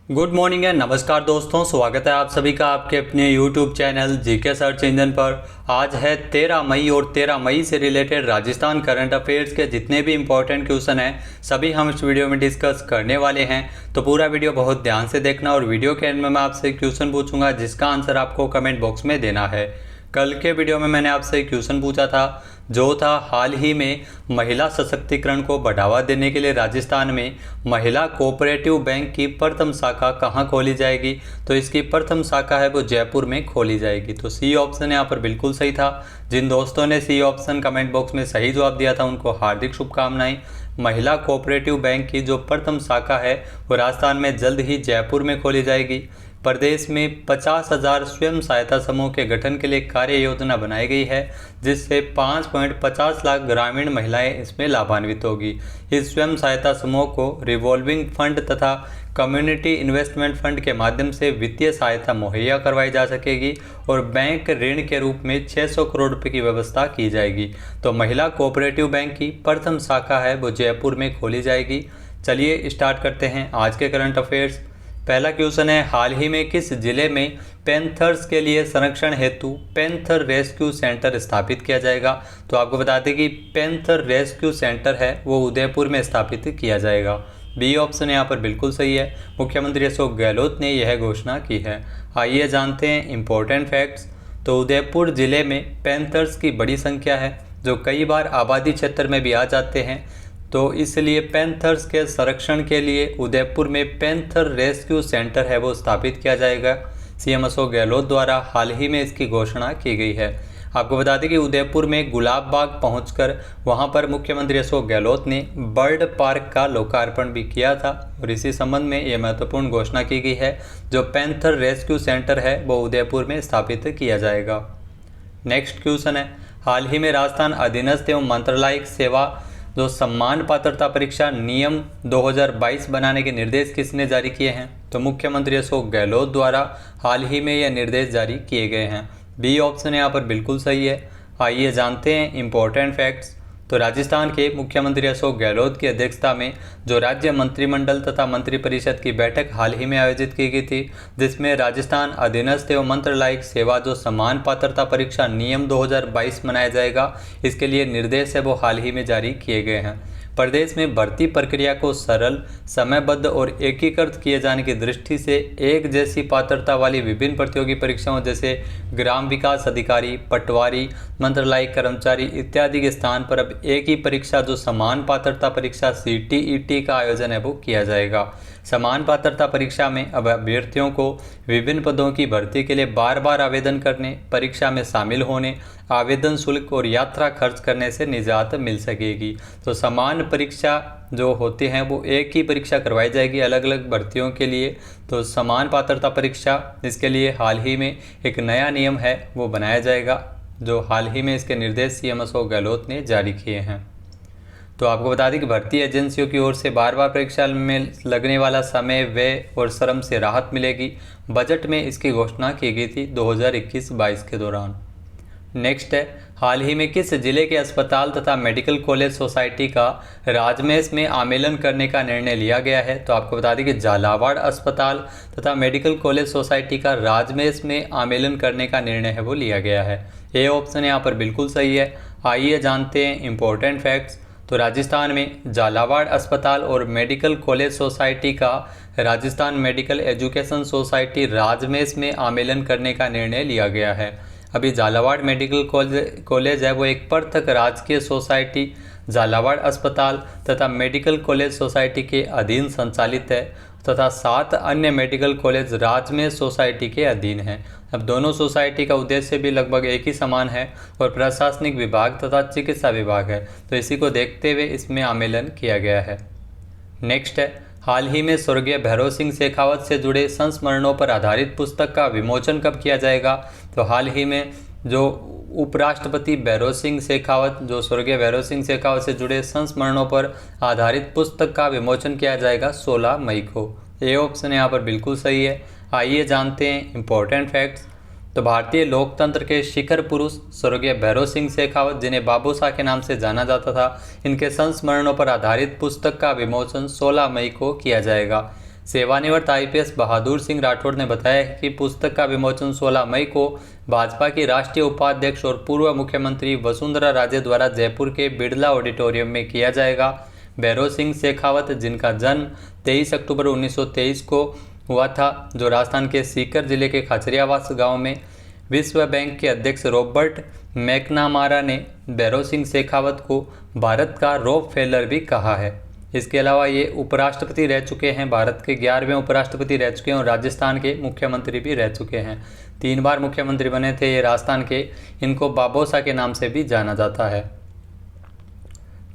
Good morning and नमस्कार दोस्तों, स्वागत है आप सभी का आपके अपने YouTube channel GK search engine पर। आज है 13 मई और 13 मई से रिलेटेड राजस्थान करंट अफेयर्स के जितने भी इंपॉर्टेंट क्वेश्चन हैं सभी हम इस वीडियो में डिस्कस करने वाले हैं। तो पूरा वीडियो बहुत ध्यान से देखना और वीडियो के एंड में मैं आपसे क्वेश्चन पूछूंगा जिसका आंसर आपको कमेंट बॉक्स में देना है। कल के वीडियो में मैंने आपसे क्वेश्चन पूछा था जो था हाल ही में महिला सशक्तिकरण को बढ़ावा देने के लिए राजस्थान में महिला कोऑपरेटिव बैंक की प्रथम शाखा कहाँ खोली जाएगी। तो इसकी प्रथम शाखा है वो जयपुर में खोली जाएगी। तो सी ऑप्शन यहाँ पर बिल्कुल सही था। जिन दोस्तों ने सी ऑप्शन कमेंट बॉक्स में सही जवाब दिया था उनको हार्दिक शुभकामनाएं। महिला कोऑपरेटिव बैंक की जो प्रथम शाखा है वो राजस्थान में जल्द ही जयपुर में खोली जाएगी। प्रदेश में 50,000 स्वयं सहायता समूह के गठन के लिए कार्य योजना बनाई गई है जिससे 5.50 लाख ग्रामीण महिलाएं इसमें लाभान्वित होगी। इस स्वयं सहायता समूह को रिवॉल्विंग फंड तथा कम्युनिटी इन्वेस्टमेंट फंड के माध्यम से वित्तीय सहायता मुहैया करवाई जा सकेगी और बैंक ऋण के रूप में 600 करोड़ रुपए की व्यवस्था की जाएगी। तो महिला कोऑपरेटिव बैंक की प्रथम शाखा है वो जयपुर में खोली जाएगी। चलिए स्टार्ट करते हैं आज के करंट अफेयर्स। पहला क्वेश्चन है, हाल ही में किस जिले में पैंथर्स के लिए संरक्षण हेतु पैंथर रेस्क्यू सेंटर स्थापित किया जाएगा। तो आपको बता दें कि पैंथर रेस्क्यू सेंटर है वो उदयपुर में स्थापित किया जाएगा। बी ऑप्शन यहाँ पर बिल्कुल सही है। मुख्यमंत्री अशोक गहलोत ने यह घोषणा की है। आइए जानते हैं इंपॉर्टेंट फैक्ट्स। तो उदयपुर जिले में पैंथर्स की बड़ी संख्या है जो कई बार आबादी क्षेत्र में भी आ जाते हैं। तो इसलिए पैंथर्स के संरक्षण के लिए उदयपुर में पैंथर रेस्क्यू सेंटर है वो स्थापित किया जाएगा। सीएम अशोक गहलोत द्वारा हाल ही में इसकी घोषणा की गई है। आपको बता दें कि उदयपुर में गुलाब बाग पहुंचकर वहां पर मुख्यमंत्री अशोक गहलोत ने बर्ड पार्क का लोकार्पण भी किया था और इसी संबंध में ये महत्वपूर्ण घोषणा की गई है। जो पैंथर रेस्क्यू सेंटर है वो उदयपुर में स्थापित किया जाएगा। नेक्स्ट क्वेश्चन है, हाल ही में राजस्थान अधीनस्थ एवं मंत्रालयिक सेवा जो सम्मान पात्रता परीक्षा नियम 2022 बनाने के निर्देश किसने जारी किए हैं। तो मुख्यमंत्री अशोक गहलोत द्वारा हाल ही में यह निर्देश जारी किए गए हैं। बी ऑप्शन यहाँ पर बिल्कुल सही है। आइए जानते हैं इंपॉर्टेंट फैक्ट्स। तो राजस्थान के मुख्यमंत्री अशोक गहलोत की अध्यक्षता में जो राज्य मंत्रिमंडल तथा मंत्रिपरिषद की बैठक हाल ही में आयोजित की गई थी जिसमें राजस्थान अधीनस्थ एवं मंत्रालयिक सेवा जो समान पात्रता परीक्षा नियम 2022 मनाया जाएगा, इसके लिए निर्देश है वो हाल ही में जारी किए गए हैं। प्रदेश में भर्ती प्रक्रिया को सरल, समयबद्ध और एकीकृत किए जाने की दृष्टि से एक जैसी पात्रता वाली विभिन्न प्रतियोगी परीक्षाओं जैसे ग्राम विकास अधिकारी, पटवारी, मंत्रालयिक कर्मचारी इत्यादि के स्थान पर अब एक ही परीक्षा जो समान पात्रता परीक्षा CTET का आयोजन है वो किया जाएगा। समान पात्रता परीक्षा में अब अभ्यर्थियों को विभिन्न पदों की भर्ती के लिए बार बार आवेदन करने, परीक्षा में शामिल होने, आवेदन शुल्क और यात्रा खर्च करने से निजात मिल सकेगी। तो समान परीक्षा जो होती हैं वो एक ही परीक्षा करवाई जाएगी अलग अलग भर्तियों के लिए। तो समान पात्रता परीक्षा इसके लिए हाल ही में एक नया नियम है वो बनाया जाएगा जो हाल ही में इसके निर्देश सीएम अशोक गहलोत ने जारी किए हैं। तो आपको बता दें कि भर्ती एजेंसियों की ओर से बार बार परीक्षा में लगने वाला समय, व्यय और श्रम से राहत मिलेगी। बजट में इसकी घोषणा की गई थी 2021-22 के दौरान। नेक्स्ट है, हाल ही में किस जिले के अस्पताल तथा मेडिकल कॉलेज सोसाइटी का राजमेश में आमेलन करने का निर्णय लिया गया है। तो आपको बता दें कि झालावाड़ अस्पताल तथा मेडिकल कॉलेज सोसाइटी का राजमेश में आमेलन करने का निर्णय है वो लिया गया है। ये ऑप्शन यहाँ पर बिल्कुल सही है। आइए जानते हैं इंपॉर्टेंट फैक्ट्स। तो राजस्थान में झालावाड़ अस्पताल और मेडिकल कॉलेज सोसाइटी का राजस्थान मेडिकल एजुकेशन सोसाइटी राजमेश में आमेलन करने का निर्णय लिया गया है। अभी झालावाड़ मेडिकल कॉलेज है वो एक पृथक राजकीय सोसाइटी झालावाड़ अस्पताल तथा मेडिकल कॉलेज सोसाइटी के अधीन संचालित है तथा 7 अन्य मेडिकल कॉलेज राजमेश सोसाइटी के अधीन हैं। अब दोनों सोसाइटी का उद्देश्य भी लगभग एक ही समान है और प्रशासनिक विभाग तथा चिकित्सा विभाग है। तो इसी को देखते हुए इसमें आमेलन किया गया है। नेक्स्ट है, हाल ही में स्वर्गीय भैरव सिंह शेखावत से जुड़े संस्मरणों पर आधारित पुस्तक का विमोचन कब किया जाएगा। तो हाल ही में जो उपराष्ट्रपति भैरव सिंह शेखावत जो स्वर्गीय भैरव सिंह शेखावत से जुड़े संस्मरणों पर आधारित पुस्तक का विमोचन किया जाएगा 16 मई को। ये ऑप्शन यहाँ पर बिल्कुल सही है। आइए जानते हैं इंपॉर्टेंट फैक्ट्स। तो भारतीय लोकतंत्र के शिखर पुरुष स्वर्गीय भैरव सिंह शेखावत जिन्हें बाबू शाह के नाम से जाना जाता था, इनके संस्मरणों पर आधारित पुस्तक का विमोचन 16 मई को किया जाएगा। 16 मई को सेवानिवृत्त आईपीएस बहादुर सिंह राठौड़ ने बताया कि पुस्तक का विमोचन 16 मई को भाजपा की राष्ट्रीय उपाध्यक्ष और पूर्व मुख्यमंत्री वसुंधरा राजे द्वारा जयपुर के बिड़ला ऑडिटोरियम में किया जाएगा। भैरों सिंह शेखावत, जिनका जन्म 23 अक्टूबर 1923 को हुआ था, जो राजस्थान के सीकर जिले के खचरियावास गांव में विश्व बैंक के अध्यक्ष रॉबर्ट मैकनामारा ने भैरों सिंह शेखावत को भारत का रॉक फेलर भी कहा है। इसके अलावा ये उपराष्ट्रपति रह चुके हैं, भारत के 11वें उपराष्ट्रपति रह चुके हैं और राजस्थान के मुख्यमंत्री भी रह चुके हैं। 3 बार मुख्यमंत्री बने थे ये राजस्थान के। इनको बाबोसा के नाम से भी जाना जाता है।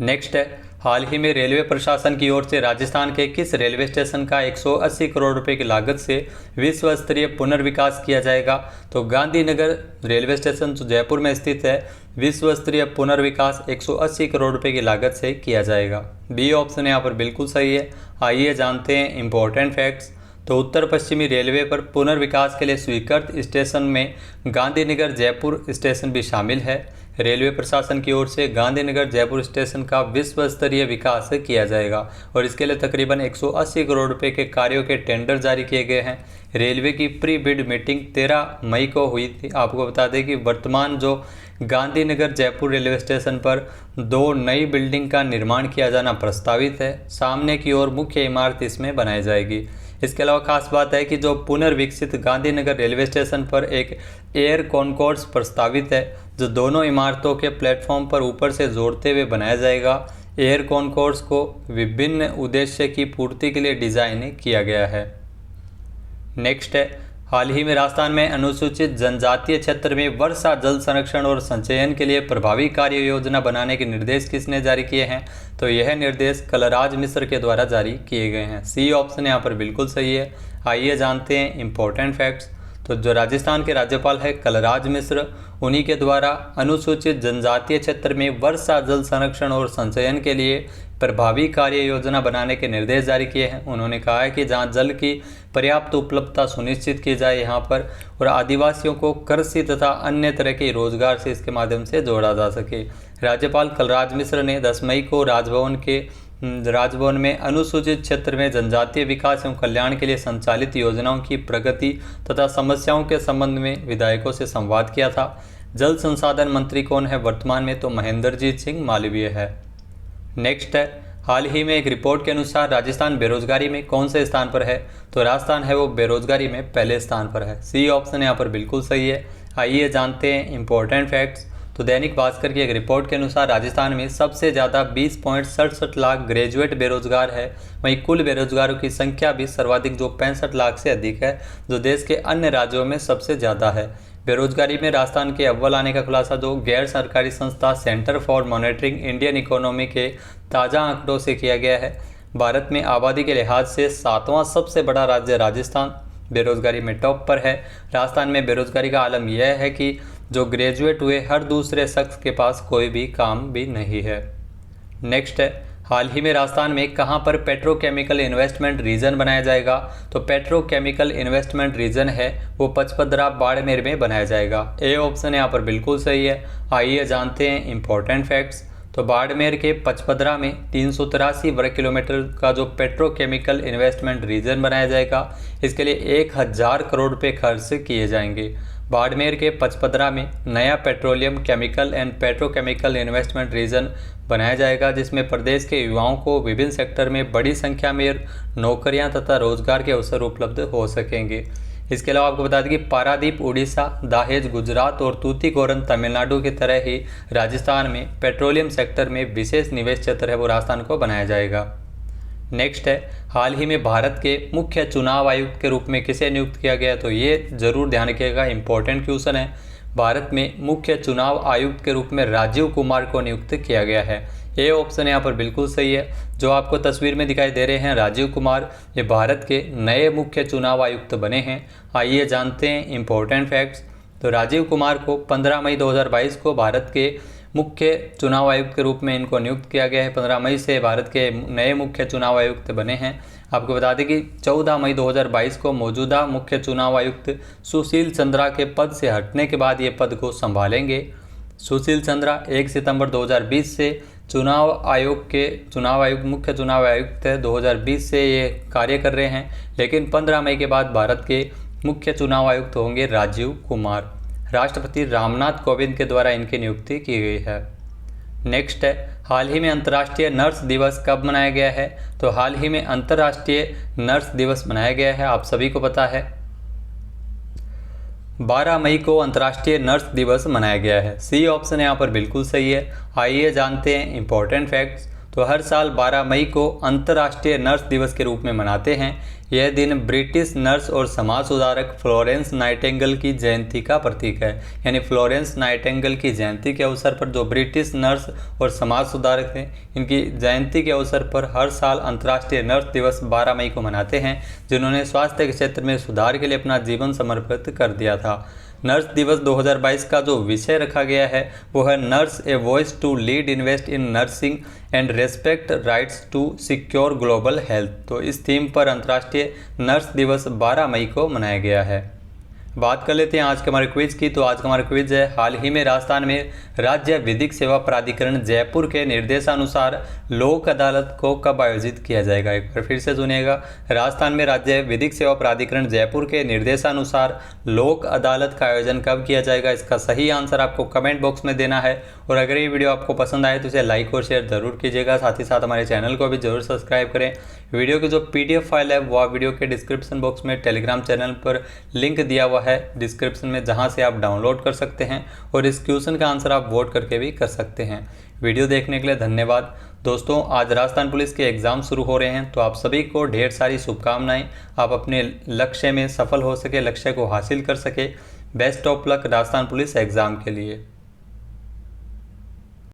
नेक्स्ट है, हाल ही में रेलवे प्रशासन की ओर से राजस्थान के किस रेलवे स्टेशन का 180 करोड़ रुपए की लागत से विश्व स्तरीय पुनर्विकास किया जाएगा? तो गांधीनगर रेलवे स्टेशन जो जयपुर में स्थित है, विश्व स्तरीय पुनर्विकास 180 करोड़ रुपए की लागत से किया जाएगा। बी ऑप्शन यहाँ पर बिल्कुल सही है। आइए जानते हैं इंपॉर्टेंट फैक्ट्स। तो उत्तर पश्चिमी रेलवे पर पुनर्विकास के लिए स्वीकृत स्टेशन में गांधीनगर जयपुर स्टेशन भी शामिल है। रेलवे प्रशासन की ओर से गांधीनगर जयपुर स्टेशन का विश्व स्तरीय विकास किया जाएगा और इसके लिए तकरीबन 180 करोड़ रुपए के कार्यों के टेंडर जारी किए गए हैं। रेलवे की प्री बिड मीटिंग 13 मई को हुई थी। आपको बता दें कि वर्तमान जो गांधीनगर जयपुर रेलवे स्टेशन पर 2 नई बिल्डिंग का निर्माण किया जाना प्रस्तावित है। सामने की ओर मुख्य इमारत इसमें बनाई जाएगी। इसके अलावा खास बात है कि जो पुनर्विकसित गांधीनगर रेलवे स्टेशन पर एक एयर कॉन्कोर्स प्रस्तावित है, जो दोनों इमारतों के प्लेटफॉर्म पर ऊपर से जोड़ते हुए बनाया जाएगा। एयर कॉन्कोर्स को विभिन्न उद्देश्य की पूर्ति के लिए डिज़ाइन किया गया है। नेक्स्ट है, हाल ही में राजस्थान में अनुसूचित जनजातीय क्षेत्र में वर्षा जल संरक्षण और संचयन के लिए प्रभावी कार्य योजना बनाने के निर्देश किसने जारी किए हैं? तो यह निर्देश कलराज मिश्र के द्वारा जारी किए गए हैं। सी ऑप्शन यहाँ पर बिल्कुल सही है। आइए जानते हैं इंपॉर्टेंट फैक्ट्स। तो जो राजस्थान के राज्यपाल है कलराज मिश्र, उन्हीं के द्वारा अनुसूचित जनजातीय क्षेत्र में वर्षा जल संरक्षण और संचयन के लिए प्रभावी कार्य योजना बनाने के निर्देश जारी किए हैं। उन्होंने कहा है कि जहां जल की पर्याप्त उपलब्धता सुनिश्चित की जाए यहाँ पर, और आदिवासियों को कृषि तथा अन्य तरह के रोजगार से इसके माध्यम से जोड़ा जा सके। राज्यपाल कलराज मिश्र ने 10 मई को राजभवन में अनुसूचित क्षेत्र में जनजातीय विकास एवं कल्याण के लिए संचालित योजनाओं की प्रगति तथा समस्याओं के संबंध में विधायकों से संवाद किया था। जल संसाधन मंत्री कौन है वर्तमान में? तो महेंद्रजीत सिंह मालवीय है। नेक्स्ट है, हाल ही में एक रिपोर्ट के अनुसार राजस्थान बेरोजगारी में कौन से स्थान पर है? तो राजस्थान है वो बेरोजगारी में पहले स्थान पर है। सी ऑप्शन यहाँ पर बिल्कुल सही है। आइए जानते हैं इंपॉर्टेंट फैक्ट्स। तो दैनिक भास्कर की एक रिपोर्ट के अनुसार राजस्थान में सबसे ज़्यादा 20.67 लाख ग्रेजुएट बेरोजगार है। वहीं कुल बेरोजगारों की संख्या भी सर्वाधिक जो 65 लाख से अधिक है, जो देश के अन्य राज्यों में सबसे ज़्यादा है। बेरोजगारी में राजस्थान के अव्वल आने का खुलासा जो गैर सरकारी संस्था centre for monitoring Indian economy के ताज़ा आंकड़ों से किया गया है। भारत में आबादी के लिहाज से 7वां सबसे बड़ा राज्य राजस्थान बेरोजगारी में टॉप पर है। राजस्थान में बेरोजगारी का आलम यह है कि जो ग्रेजुएट हुए हर दूसरे शख्स के पास कोई भी काम भी नहीं है। नेक्स्ट है, हाल ही में राजस्थान में कहां पर पेट्रोकेमिकल इन्वेस्टमेंट रीजन बनाया जाएगा? तो पेट्रोकेमिकल इन्वेस्टमेंट रीजन है वो पचपदरा बाड़मेर में बनाया जाएगा। ए ऑप्शन यहाँ पर बिल्कुल सही है। आइए जानते हैं इंपॉर्टेंट फैक्ट्स। तो बाड़मेर के पचपदरा में 383 वर्ग किलोमीटर का जो पेट्रोकेमिकल इन्वेस्टमेंट रीजन बनाया जाएगा, इसके लिए 1000 करोड़ रुपये खर्च किए जाएंगे। बाड़मेर के पचपदरा में नया petroleum chemical and petrochemical investment region बनाया जाएगा, जिसमें प्रदेश के युवाओं को विभिन्न सेक्टर में बड़ी संख्या में नौकरियां तथा रोजगार के अवसर उपलब्ध हो सकेंगे। इसके अलावा आपको बता दें कि पारादीप उड़ीसा, दाहेज गुजरात और तूतीकोरन तमिलनाडु की तरह ही राजस्थान में पेट्रोलियम सेक्टर में विशेष निवेश क्षेत्र है वो राजस्थान को बनाया जाएगा। नेक्स्ट है, हाल ही में भारत के मुख्य चुनाव आयुक्त के रूप में किसे नियुक्त किया गया? तो ये जरूर ध्यान रखिएगा, इंपॉर्टेंट क्वेश्चन है। भारत में मुख्य चुनाव आयुक्त के रूप में राजीव कुमार को नियुक्त किया गया है। ए ऑप्शन यहाँ पर बिल्कुल सही है। जो आपको तस्वीर में दिखाई दे रहे हैं राजीव कुमार, ये भारत के नए मुख्य चुनाव आयुक्त बने हैं। आइए जानते हैं इंपॉर्टेंट फैक्ट्स। तो राजीव कुमार को 15 मई 2022 को भारत के मुख्य चुनाव आयुक्त के रूप में इनको नियुक्त किया गया है। 15 मई से भारत के नए मुख्य चुनाव आयुक्त बने हैं। आपको बता दें कि 14 मई 2022 को मौजूदा मुख्य चुनाव आयुक्त सुशील चंद्रा के पद से हटने के बाद ये पद को संभालेंगे। सुशील चंद्रा 1 सितंबर 2020 से चुनाव आयोग मुख्य चुनाव आयुक्त 2020 से ये कार्य कर रहे हैं, लेकिन 15 मई के बाद भारत के मुख्य चुनाव आयुक्त होंगे राजीव कुमार। राष्ट्रपति रामनाथ कोविंद के द्वारा इनकी नियुक्ति की गई है। नेक्स्ट है, हाल ही में अंतर्राष्ट्रीय नर्स दिवस कब मनाया गया है? तो हाल ही में अंतर्राष्ट्रीय नर्स दिवस मनाया गया है, आप सभी को पता है 12 मई को अंतर्राष्ट्रीय नर्स दिवस मनाया गया है। सी ऑप्शन यहाँ पर बिल्कुल सही है। आइए जानते हैं इंपॉर्टेंट फैक्ट्स। तो हर साल 12 मई को अंतर्राष्ट्रीय नर्स दिवस के रूप में मनाते हैं। यह दिन ब्रिटिश नर्स और समाज सुधारक फ्लोरेंस नाइटिंगेल की जयंती का प्रतीक है। यानी फ्लोरेंस नाइटिंगेल की जयंती के अवसर पर जो ब्रिटिश नर्स और समाज सुधारक थे, इनकी जयंती के अवसर पर हर साल अंतर्राष्ट्रीय नर्स दिवस 12 मई को मनाते हैं, जिन्होंने स्वास्थ्य के क्षेत्र में सुधार के लिए अपना जीवन समर्पित कर दिया था। नर्स दिवस 2022 का जो विषय रखा गया है वो है nurse a voice to lead invest in nursing and respect rights to secure global health. तो इस थीम पर अंतर्राष्ट्रीय नर्स दिवस 12 मई को मनाया गया है। बात कर लेते हैं आज के हमारे क्विज की। तो आज का हमारा क्विज है, हाल ही में राजस्थान में राज्य विधिक सेवा प्राधिकरण जयपुर के निर्देशानुसार लोक अदालत को कब आयोजित किया जाएगा? एक बार फिर से सुनिएगा, राजस्थान में राज्य विधिक सेवा प्राधिकरण जयपुर के निर्देशानुसार लोक अदालत का आयोजन कब किया जाएगा? इसका सही आंसर आपको कमेंट बॉक्स में देना है। और अगर ये वीडियो आपको पसंद आए तो इसे लाइक और शेयर जरूर कीजिएगा। साथ ही साथ हमारे चैनल को भी जरूर सब्सक्राइब करें। वीडियो की जो PDF फाइल है वो आप वीडियो के डिस्क्रिप्शन बॉक्स में टेलीग्राम चैनल पर लिंक दिया हुआ है डिस्क्रिप्शन में, जहां से आप डाउनलोड कर सकते हैं और इस क्वेश्चन का आंसर आप वोट करके भी कर सकते हैं। वीडियो देखने के लिए धन्यवाद। दोस्तों, आज राजस्थान पुलिस के एग्ज़ाम शुरू हो रहे हैं, तो आप सभी को ढेर सारी शुभकामनाएं। आप अपने लक्ष्य में सफल हो सके, लक्ष्य को हासिल कर सके। Best of luck Rajasthan police exam के लिए।